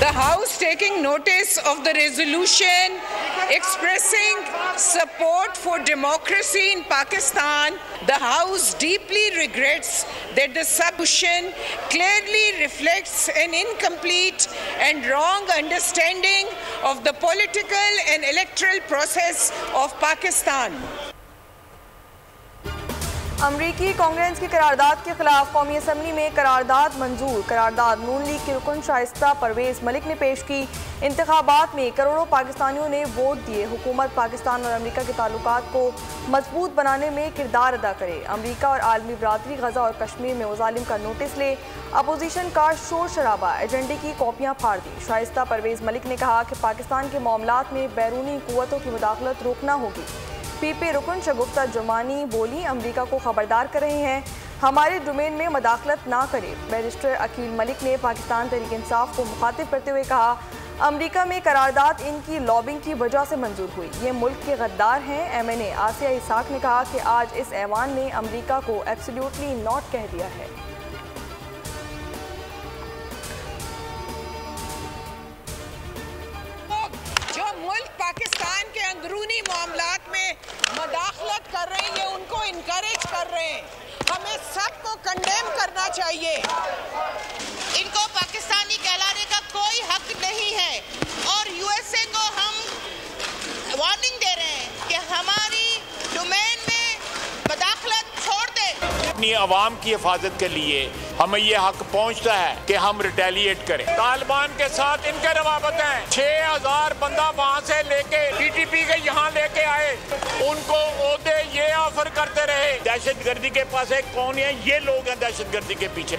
The House, taking notice of the resolution expressing support for democracy in Pakistan, the House deeply regrets that the submission clearly reflects an incomplete and wrong understanding of the political and electoral process of Pakistan. अमरीकी कांग्रेस की करारदाद के खिलाफ कौमी assembly में करारदाद मंजूर। करारदाद नून league के रुकन शाइस्ता परवेज मलिक ने पेश की। इंतखाबात में करोड़ों पाकिस्तानियों ने वोट दिए। हुकूमत पाकिस्तान और अमरीका के ताल्लुकात को मजबूत बनाने में किरदार अदा करे। अमरीका और आलमी बरादरी गजा और कश्मीर में मुजालिम का नोटिस ले। अपोजिशन का शोर शराबा, एजेंडे की कॉपियाँ फाड़ दी। शाइस्ता परवेज मलिक ने कहा कि पाकिस्तान के मामलात में बैरूनी कुव्वतों की मुदाखलत रोकना होगी। पीपी रुकन शगुफ्ता जुमानी बोली, अमरीका को खबरदार कर रहे हैं हमारे डोमेन में मदाखलत ना करे। बैरिस्टर अकील मलिक ने पाकिस्तान तहरीक इंसाफ को मुखातिब करते हुए कहा, अमरीका में करारदाद इनकी लॉबिंग की वजह से मंजूर हुई, ये मुल्क के गद्दार हैं। MNA आसिया इसाक ने कहा कि आज इस ऐवान ने अमरीका को एब्सोल्युटली नॉट कह दिया है। जो मुल्क पाकिस्तान के अंदरूनी मामलात में मदाखलत कर रहे हैं, ये उनको इनकरेज कर रहे हैं। हमें सबको कंडेम करना चाहिए। इनको पाकिस्तानी कहलाने का कोई हक नहीं है और USA को हम वार्निंग दे रहे हैं कि हमारी डोमेन में मदाखलत छोड़ दें। अपनी आवाम की हिफाजत के लिए हमें ये हक पहुंचता है कि हम रिटेलिएट करें। तालिबान के साथ इनके रवाबत हैं। 6000 बंदा वहां से लेके TTP के यहाँ लेके आए, उनको ओहदे ये ऑफर करते रहे। दहशतगर्दी के पास एक कौन है? ये लोग हैं दहशतगर्दी के पीछे।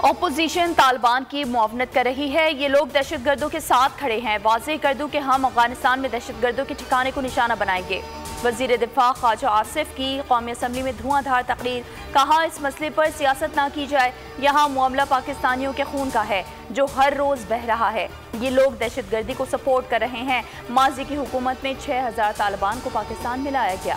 ऑपोजिशन तालिबान की मुआवनत कर रही है। ये लोग दहशतगर्दों के साथ खड़े हैं। वाज़ेह कर दूं कि हम अफगानिस्तान में दहशतगर्दों के ठिकाने को निशाना बनाएंगे। वज़ीर दिफा ख्वाजा आसिफ की कौमी असम्बली में धुआंधार तकरीर, कहा इस मसले पर सियासत ना की जाए। यहाँ मामला पाकिस्तानियों के खून का है जो हर रोज़ बह रहा है। ये लोग दहशतगर्दी को सपोर्ट कर रहे हैं। माजी की हुकूमत में 6000 तालिबान को पाकिस्तान में लाया गया।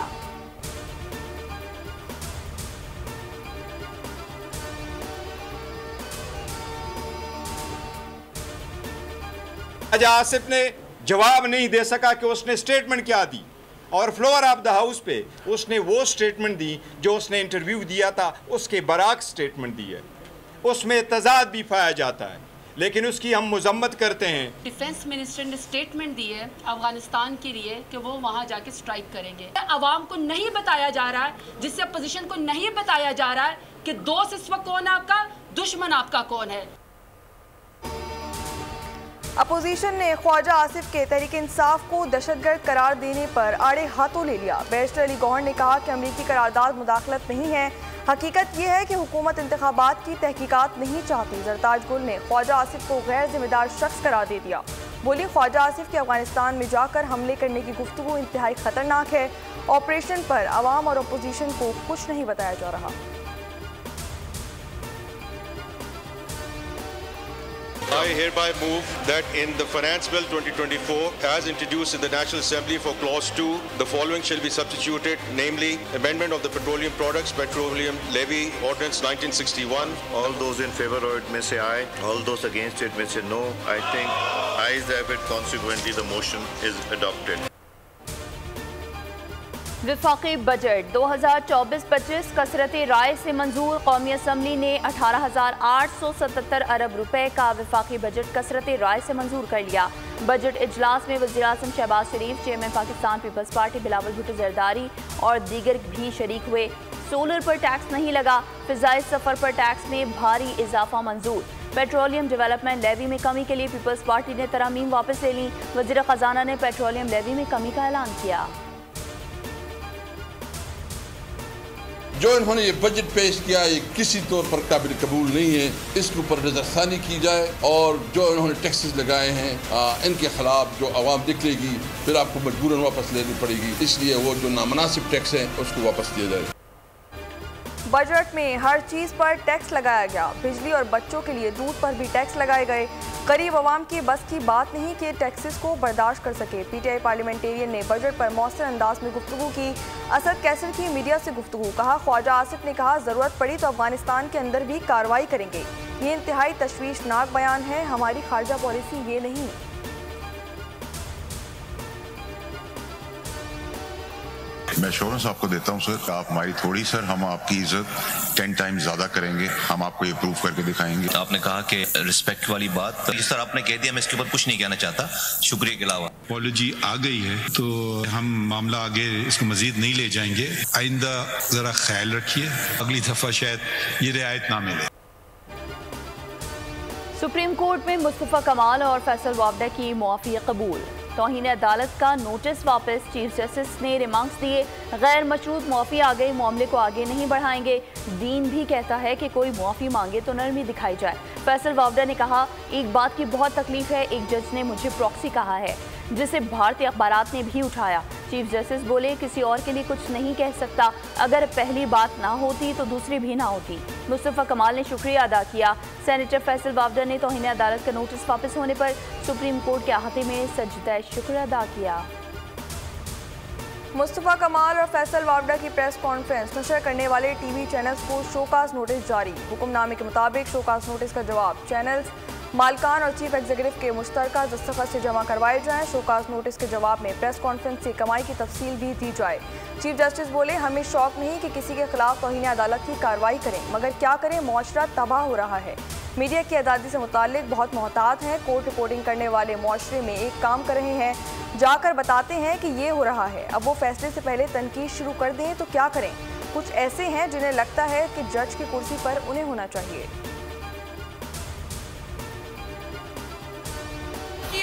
ख्वाजा आसिफ ने जवाब नहीं दे सका कि उसने स्टेटमेंट क्या दी, और फ्लोर ऑफ द हाउस पे उसने वो स्टेटमेंट दी जो उसने इंटरव्यू दिया था उसके बराक्स स्टेटमेंट दी है। उसमें तजाद भी पाया जाता है, लेकिन उसकी हम मजम्मत करते हैं। डिफेंस मिनिस्टर ने स्टेटमेंट दी है अफगानिस्तान के लिए कि वो वहाँ जाके स्ट्राइक करेंगे। अवाम को नहीं बताया जा रहा है, जिससे अपोजिशन को नहीं बताया जा रहा है कि दोस्त इस वक्त कौन है आपका, दुश्मन आपका कौन है। अपोजिशन ने ख्वाजा आसिफ के तहरीक इंसाफ को दहशतगर्द करार देने पर आड़े हाथों ले लिया। बैरिस्टर अली गौहर ने कहा कि अमरीकी करारदाद मुदाखलत नहीं है, हकीकत यह है कि हुकूमत इंतखाबात की तहकीकात नहीं चाहती। जरताज गुल ने ख्वाजा आसिफ को गैर जिम्मेदार शख्स करार दे दिया। बोली, ख्वाजा आसिफ के अफगानिस्तान में जाकर हमले करने की गुफ्तगू इंतहाई खतरनाक है। ऑपरेशन पर अवाम और अपोजिशन को कुछ नहीं बताया जा रहा। I hereby move that in the Finance Bill 2024 as introduced in the National Assembly for Clause 2, the following shall be substituted, namely Amendment of the Petroleum Products Petroleum Levy Ordinance 1961. All those in favor of it may say aye. All those against it may say no. I think ayes have it. Consequently, the motion is adopted. विफाकी budget 2024-25 कसरत राय से मंजूर। कौमी assembly ने 18,877 अरब रुपए का विफाकी budget कसरत राय से मंजूर कर लिया। बजट इजलास में वज़ीर आज़म Shehbaz Sharif, chairman Pakistan Peoples Party Bilawal Bhutto Zardari और दीगर भी शरीक हुए। सोलर पर टैक्स नहीं लगा। फ़िज़ाई सफ़र पर टैक्स में भारी इजाफा मंजूर। पेट्रोलियम डेवलपमेंट लेवी में कमी के लिए पीपल्स पार्टी ने तरमीम वापस ले ली। वज़ीर ख़जाना ने पेट्रोलियम लेवी में कमी का ऐलान किया। जो इन्होंने ये बजट पेश किया ये किसी तौर पर काबिल कबूल नहीं है। इसके ऊपर नज़रसानी की जाए और जो इन्होंने टैक्सेस लगाए हैं इनके खिलाफ जो आवाम निकलेगी फिर आपको मजबूरन वापस लेनी पड़ेगी। इसलिए वो जो नामनासिब टैक्स है उसको वापस दिया जाए। बजट में हर चीज़ पर टैक्स लगाया गया। बिजली और बच्चों के लिए दूध पर भी टैक्स लगाए गए। गरीब आवाम की बस की बात नहीं कि टैक्सेस को बर्दाश्त कर सके। PTI पार्लियामेंटेरियन ने बजट पर मौसर अंदाज में गुफ्तगू की। असद कैसर की मीडिया से गुफ्तगू, कहा ख्वाजा आसिफ ने कहा ज़रूरत पड़ी तो अफगानिस्तान के अंदर भी कार्रवाई करेंगे। ये इंतहाई तशवीशनाक बयान है। हमारी खारजा पॉलिसी ये नहीं। मैं एश्योरेंस आपको देता हूं सर, आप हमारी थोड़ी सर, हम आपकी इज्जत 10 टाइम्स ज्यादा करेंगे। हम आपको ये प्रूव करके दिखाएंगे। आपने कहा कि रिस्पेक्ट वाली बात, जिस तरह आपने कह दिया, मैं इसके ऊपर कुछ नहीं कहना चाहता, शुक्रिया के अलावा। अपॉलॉजी आ गई है तो हम मामला आगे इसको मजीद नहीं ले जाएंगे। आइंदा जरा ख्याल रखिए, अगली दफा शायद ये रियायत ना मिले। सुप्रीम कोर्ट में मुस्तफा कमाल और फैसल वाबडा की मुआफ़ी कबूल। तौहीन अदालत का नोटिस वापस। चीफ जस्टिस ने रिमार्क्स दिए, गैर मशरूत मुआफ़ी आ गई, मामले को आगे नहीं बढ़ाएंगे। दीन भी कहता है कि कोई मुआफ़ी मांगे तो नरमी दिखाई जाए। फैसल वाबडा ने कहा, एक बात की बहुत तकलीफ है, एक जज ने मुझे प्रॉक्सी कहा है, जिसे भारतीय अखबारात ने भी उठाया। चीफ जस्टिस बोले, किसी और के लिए कुछ नहीं कह सकता, अगर पहली बात ना होती तो दूसरी भी ना होती। मुस्तफा कमाल ने शुक्रिया अदा किया। सेनेटर फैसल वाबडा ने तौहीन अदालत का नोटिस वापस होने पर सुप्रीम कोर्ट के अहाते में सजदा शुक्र अदा किया। मुस्तफा कमाल और फैसल वाबडा की प्रेस कॉन्फ्रेंस। नशर करने वाले टीवी चैनल्स को शोकाज नोटिस जारी। हुक्मनामे के मुताबिक शोकाज नोटिस का जवाब चैनल्स मालकान और चीफ एग्जीक्यूटिव के मुश्तरका दस्तखत से जमा करवाए जाएं। शोकाज नोटिस के जवाब में प्रेस कॉन्फ्रेंस से कमाई की तफसील भी दी जाए। चीफ जस्टिस बोले, हमें शौक नहीं कि किसी के खिलाफ तौहीन अदालत की कार्रवाई करें, मगर क्या करें, मुआशरा तबाह हो रहा है। मीडिया की आज़ादी से मुताल्लिक बहुत मोहतात हैं। कोर्ट रिपोर्टिंग करने वाले मुआशरे में एक काम कर रहे हैं, जाकर बताते हैं कि ये हो रहा है। अब वो फैसले से पहले तनकीद शुरू कर दें तो क्या करें। कुछ ऐसे हैं जिन्हें लगता है कि जज की कुर्सी पर उन्हें होना चाहिए।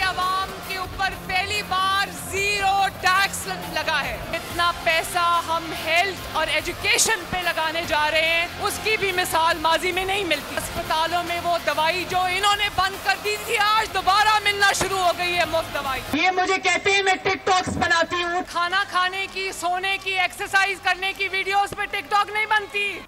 आवाम के ऊपर पहली बार जीरो टैक्स लगा है। इतना पैसा हम हेल्थ और एजुकेशन पे लगाने जा रहे हैं, उसकी भी मिसाल माजी में नहीं मिलती। अस्पतालों में वो दवाई जो इन्होंने बंद कर दी थी, आज दोबारा मिलना शुरू हो गई है, मुफ्त दवाई। ये मुझे कहते हैं मैं टिकटॉक्स बनाती हूँ। खाना खाने की, सोने की, एक्सरसाइज करने की वीडियोस पे टिकटॉक नहीं बनती।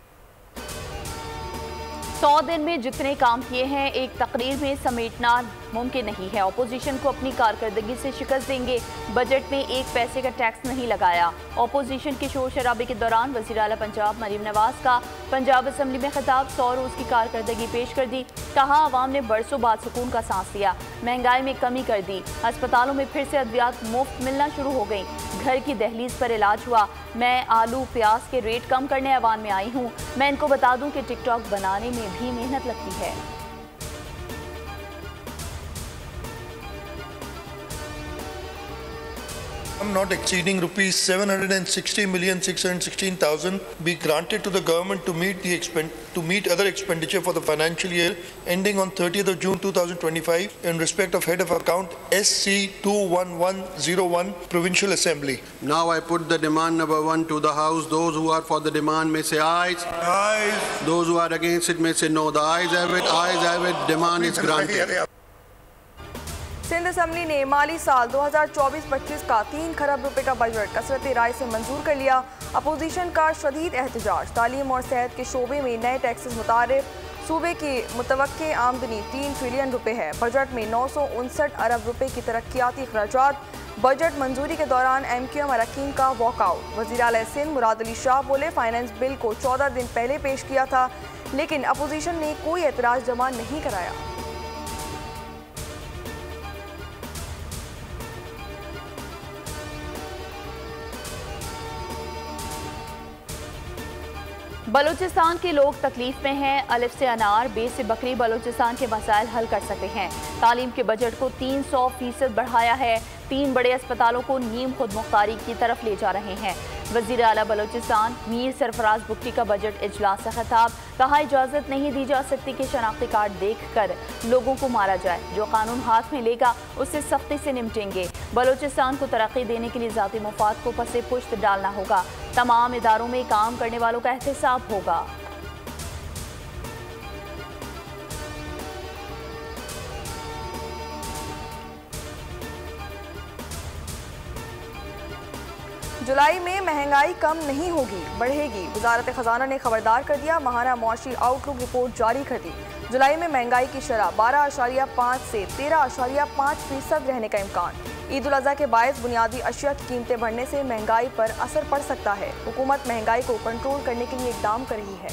100 दिन में जितने काम किए हैं एक तकरीर में समेटना मुमकिन नहीं है। अपोजिशन को अपनी कारकर्दगी से शिकस्त देंगे। बजट में एक पैसे का टैक्स नहीं लगाया। अपोजिशन के शोर शराबे के दौरान वज़ीर आला पंजाब मरीम नवाज का पंजाब असम्बली में खिताब। 100 रोज़ की कारकर्दगी पेश कर दी। कहा, आवाम ने बरसों बाद सुकून का सांस लिया। महंगाई में कमी कर दी। अस्पतालों में फिर से अद्वियात मुफ्त मिलना शुरू हो गई। घर की दहलीज पर इलाज हुआ। मैं आलू प्याज के रेट कम करने ऐवान में आई हूँ। मैं इनको बता दूं कि टिकटॉक बनाने में भी मेहनत लगती है। Not exceeding rupees 760,616,000 be granted to the government to meet other expenditure for the financial year ending on 30th of June 2025 in respect of head of account SC21101 Provincial Assembly. Now I put the demand number 1 to the House. Those who are for the demand may say ayes. Ayes. Those who are against it may say no. The ayes have it. Ayes have it. Demand is granted. Sindh assembly ने माली साल 2024-25 का 3 खरब रुपए का budget कसरत राय से मंजूर कर लिया। अपोजिशन का शदीद एहतजाज। तालीम और सेहत के शोबे में नए टैक्सेस मुतारिफ। सूबे की मुतवक्के आमदनी 3 ट्रिलियन रुपए है। बजट में 959 अरब रुपए की तरक्याती अखराजात। बजट मंजूरी के दौरान MQM अरकान का वॉकआउट। वज़ीर आला सिंध मुराद अली शाह बोले, फाइनेंस बिल को 14 दिन पहले पेश किया था, लेकिन अपोजिशन ने कोई एतराज़ जमा नहीं कराया। बलूचिस्तान के लोग तकलीफ में हैं। अलिफ से अनार, बे से बकरी बलूचिस्तान के मसाइल हल कर सकते हैं। तालीम के बजट को 300% बढ़ाया है। 3 बड़े अस्पतालों को नीम खुद मुख्तारी की तरफ ले जा रहे हैं। वज़ीर आला बलूचिस्तान मीर सरफराज बुट्टी का बजट इजलास से खिताब। कहा, इजाज़त नहीं दी जा सकती कि शनाख्ती कार्ड देख कर लोगों को मारा जाए। जो कानून हाथ में लेगा उससे सख्ती से निपटेंगे। बलूचिस्तान को तरक्की देने के लिए ज़ाती मुफाद को पसे पुश्त डालना होगा। तमाम इदारों में काम करने वालों का एहतसाब होगा। जुलाई में महंगाई कम नहीं होगी, बढ़ेगी। वजारत खजाना ने खबरदार कर दिया। माहाना मुआशी आउटलुक रिपोर्ट जारी कर दी। जुलाई में महंगाई की शरह 12.5 से 13.5% रहने का इम्कान। ईद उल अज़हा के बायस बुनियादी अशिया की कीमतें बढ़ने से महंगाई पर असर पड़ सकता है। हुकूमत महंगाई को कंट्रोल करने के लिए इकदाम कर रही है।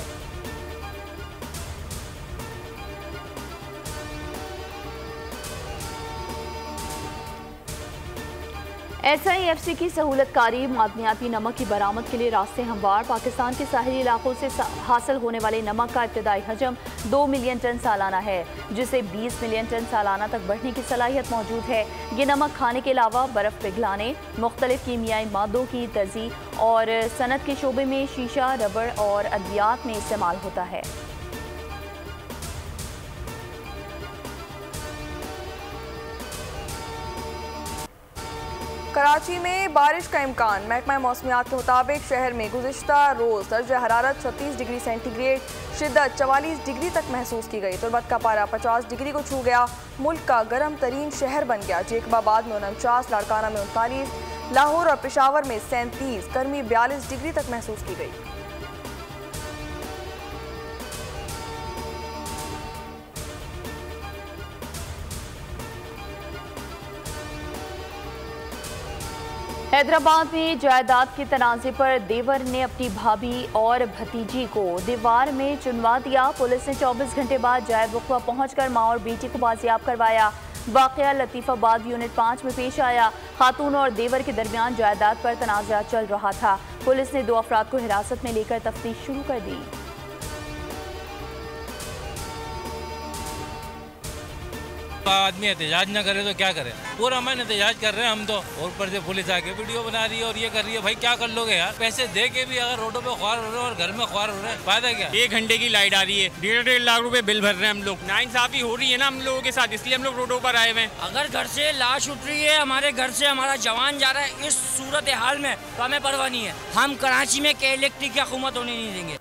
SIFC की सहूलतकारी मादनियाती नमक की बरामद के लिए रास्ते हमवार। पाकिस्तान के साहिली इलाकों से हासिल होने वाले नमक का इब्तदाई हजम 2 मिलियन टन सालाना है, जिसे 20 मिलियन टन सालाना तक बढ़ने की सलाहियत मौजूद है। ये नमक खाने के अलावा बर्फ़ पिघलाने, मुख्तलिफ कीमियाई मादों की तज़ी और सनत के शोबे में शीशा, रबड़ और अद्वियात में इस्तेमाल होता है। कराची में बारिश का इम्कान। महकमा मौसमियात के मुताबिक शहर में गुज़िश्ता रोज़ दर्जा हरारत 36 डिग्री सेंटीग्रेड, शिद्दत 44 डिग्री तक महसूस की गई। तुर्बत का पारा 50 डिग्री को छू गया। मुल्क का गर्म तरीन शहर बन गया। जेकबाबाद में 49, लाड़काना में 39, लाहौर और पेशावर में 37, गर्मी 42 डिग्री तक महसूस की गई। हैदराबाद में जायदाद के तनाज़े पर देवर ने अपनी भाभी और भतीजी को दीवार में चुनवा दिया। पुलिस ने 24 घंटे बाद जाए वक़्वा पहुंचकर मां और बेटी को बाजियाब करवाया। वाक़या लतीफ़ाबाद यूनिट 5 में पेश आया। खातून और देवर के दरमियान जायदाद पर तनाज़ा चल रहा था। पुलिस ने 2 अफराद को हिरासत में लेकर तफ्तीश शुरू कर दी। आदमी एहतजाज न करे तो क्या करे, पूरा मन एहतजाज कर रहे हैं हम तो, और ऊपर से पुलिस आके वीडियो बना रही है और ये कर रही है। भाई क्या कर लोगे यार, पैसे दे के भी अगर रोडों पे ख्वार हो रहे हैं और घर में ख्वार हो रहे हैं, फायदा क्या। 1 घंटे की लाइट आ रही है, 1.5 लाख रुपए बिल भर रहे हैं हम लोग। नाइंसाफी हो रही है ना हम लोगों के साथ, इसलिए हम लोग रोडों पर आए हुए हैं। अगर घर से लाश उठ रही है, हमारे घर से हमारा जवान जा रहा है, इस सूरत हाल में तो हमें परवाह नहीं है। हम कराची में के इलेक्ट्रिक की हुकूमत होने नहीं देंगे।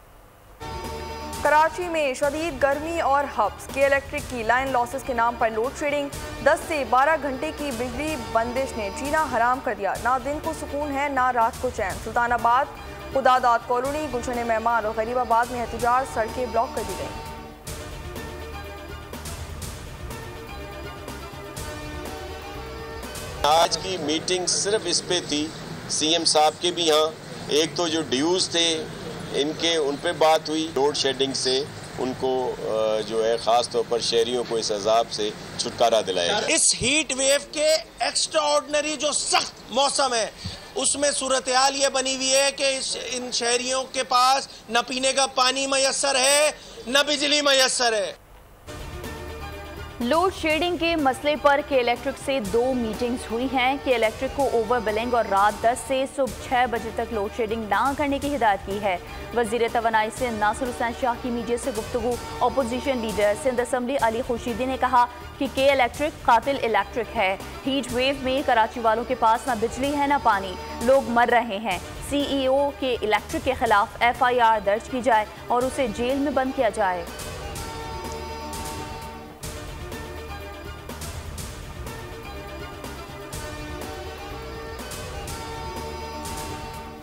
कराची में शदीद गर्मी और हब्स। के इलेक्ट्रिक की लाइन लॉसेस के नाम पर लोड शेडिंग। 10 से 12 घंटे की बिजली बंदिश ने जीना हराम कर दिया। ना दिन को सुकून है, ना रात को चैन। सुल्तानाबाद, खुदादाद कॉलोनी, गुलशन मेहमान और गरीबाबाद में एहतजाज, सड़कें ब्लॉक कर दी गई। आज की मीटिंग सिर्फ इस पे थी, CM साहब के भी यहाँ, एक तो जो ड्यूज थे इनके उन पे बात हुई, लोड शेडिंग से उनको जो है ख़ास तौर पर शहरियों को इस अजाब से छुटकारा दिलाया जाए। इस हीट वेव के एक्स्ट्रा ऑर्डिनरी जो सख्त मौसम है उसमें सूरत हाल ये बनी हुई है कि इन शहरियों के पास न पीने का पानी मैसर है, न बिजली मैसर है। लोड शेडिंग के मसले पर के इलेक्ट्रिक से 2 मीटिंग्स हुई हैं। के इलेक्ट्रिक को ओवर बिलिंग और रात 10 से सुबह 6 बजे तक लोड शेडिंग ना करने की हिदायत की है। वज़ीर तवानाई सिंध नासिर हुसैन शाह की मीडिया से गुफ्तगू। Opposition leader Sindh assembly Ali Khurshidi ने कहा कि के इलेक्ट्रिक कातिल इलेक्ट्रिक है। हीट वेव में कराची वालों के पास ना बिजली है ना पानी, लोग मर रहे हैं। CEO के इलेक्ट्रिक के खिलाफ FIR दर्ज की जाए और उसे जेल में बंद किया जाए।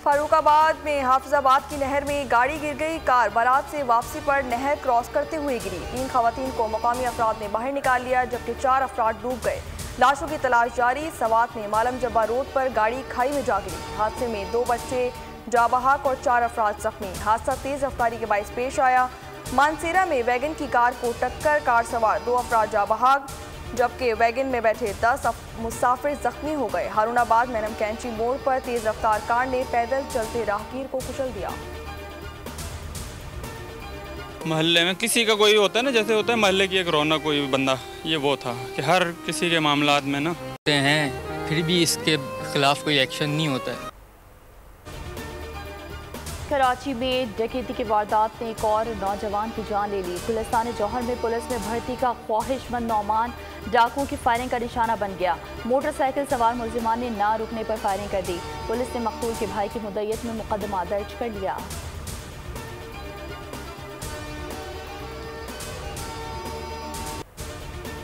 फरुखाबाद में हाफिजाबाद की नहर में गाड़ी गिर गई। कार बारात से वापसी पर नहर क्रॉस करते हुए गिरी। 3 खवातीन को मकामी अफराद ने बाहर निकाल लिया, जबकि 4 अफराद डूब गए। लाशों की तलाश जारी। सवात में मालम जब्बा रोड पर गाड़ी खाई में जा गिरी। हादसे में 2 बच्चे जाँ बहक और 4 अफराद जख्मी। हादसा तेज रफ्तारी के बाइस पेश आया। मानसेरा में वैगन की कार को टक्कर, कार सवार 2 अफराद जाँ बहक, जबकि वैगन में बैठे 10 मुसाफिर जख्मी हो गए। हारूनाबाद मैनम कैंची मोड़ पर तेज रफ्तार कार ने पैदल चलते राहगीर को कुचल दिया। मोहल्ले में किसी का कोई होता है ना, जैसे होता है मोहल्ले की एक रौनक, कोई बंदा, ये वो था कि हर किसी के मामलात में ना हैं, फिर भी इसके खिलाफ कोई एक्शन नहीं होता है। कराची में डकैती की वारदात ने एक और नौजवान की जान ले ली। गुलिस्तान जौहर में पुलिस ने भर्ती का ख्वाहिशमंद नौमान डाकुओं की फायरिंग का निशाना बन गया। मोटरसाइकिल सवार मुलजिमान ने ना रुकने पर फायरिंग कर दी। पुलिस ने मकतूल के भाई की मुद्दत में मुकदमा दर्ज कर लिया।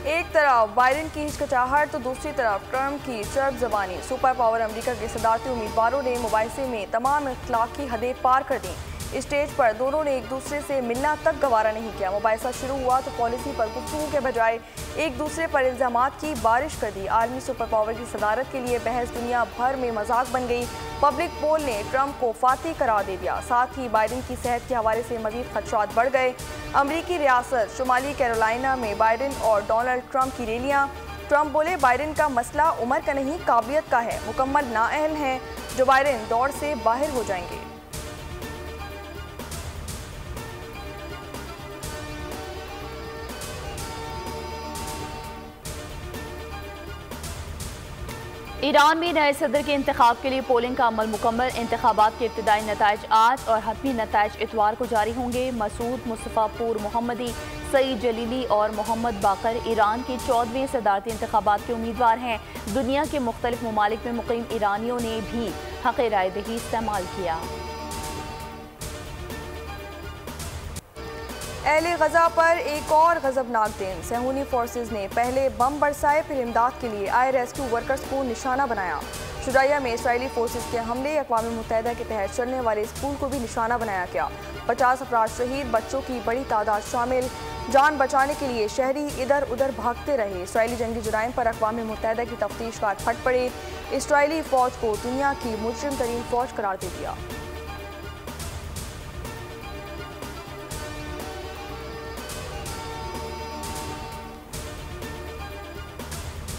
एक तरफ बाइडेन की हिचकिचाहट तो दूसरी तरफ ट्रंप की चर्ब ज़बानी। सुपर पावर अमेरिका के सदारती उम्मीदवारों ने मुबाहिसे में तमाम इख्लाकी हदें पार कर दी। स्टेज पर दोनों ने एक दूसरे से मिलना तक गवारा नहीं किया। मुबाहिसा शुरू हुआ तो पॉलिसी पर गुफ्तगू के बजाय एक दूसरे पर इल्ज़ामात की बारिश कर दी। आलमी सुपर पावर की सदारत के लिए बहस दुनिया भर में मजाक बन गई। पब्लिक पोल ने ट्रंप को फातिह करार दे दिया। साथ ही बाइडेन की सेहत के हवाले से मजीद खदशात बढ़ गए। अमरीकी रियासत शुमाली कैरोलिना में बाइडेन और डोनाल्ड ट्रंप की रैलियां। ट्रंप बोले बाइडेन का मसला उम्र का नहीं काबिलियत का है, मुकम्मल नाअहल हैं जो बाइडेन दौड़ से बाहर हो जाएंगे। ईरान में नए सदर के इंतखाब के लिए पोलिंग का अमल मुकम्मल। इंतखाबात के इब्तदाई नताइज आज और हतमी नताइज इतवार को जारी होंगे। मसूद मुस्तफ़ापुर मोहम्मदी, सईद जलीली और मोहम्मद बाकर ईरान के 14वें सदारती इंतखाबात के उम्मीदवार हैं। दुनिया के मुख्तलिफ ममालिक में मुकीम ईरानियों ने भी हक़ राय दही इस्तेमाल किया। अहले गजा पर एक और गजबनाक दिन। सहूनी फोर्सेज ने पहले बम बरसाए, फिर इमदाद के लिए आए रेस्क्यू वर्कर्स को निशाना बनाया। शुजाइया में इसराइली फोर्सेज के हमले, अक़वाम मुत्तहिदा के तहत चलने वाले स्कूल को भी निशाना बनाया गया। 50 अफराद शहीद, बच्चों की बड़ी तादाद शामिल। जान बचाने के लिए शहरी इधर उधर भागते रहे। इसराइली जंगी जुराइम पर अक़वाम मुत्तहिदा की तफ्तीशकार फट पड़े। इसराइली फ़ौज को दुनिया की मुजरिम तरीन फ़ौज करार दे दिया।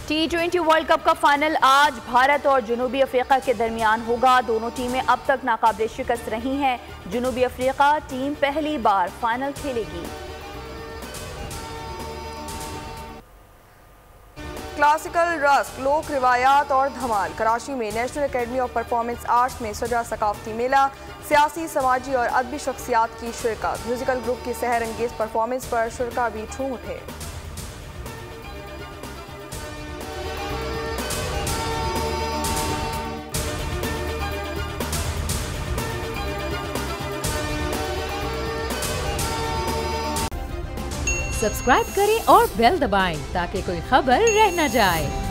T20 वर्ल्ड कप का फाइनल आज भारत और जनूबी अफ्रीका के दरमियान होगा। दोनों टीमें अब तक नाकाबिल शिकस्त रही हैं। जनूबी अफ्रीका टीम पहली बार फाइनल खेलेगी। क्लासिकल रस्क, लोक रिवायात और धमाल। कराची में national academy of performance arts में सजा सकाफती मेला, सियासी, समाजी और अदबी शख्सियात की शिरकत। म्यूजिकल ग्रुप की सहर अंगेज परफॉर्मेंस पर शुरका भी झूम उठे। सब्सक्राइब करें और बेल दबाएं ताकि कोई खबर रह न जाए।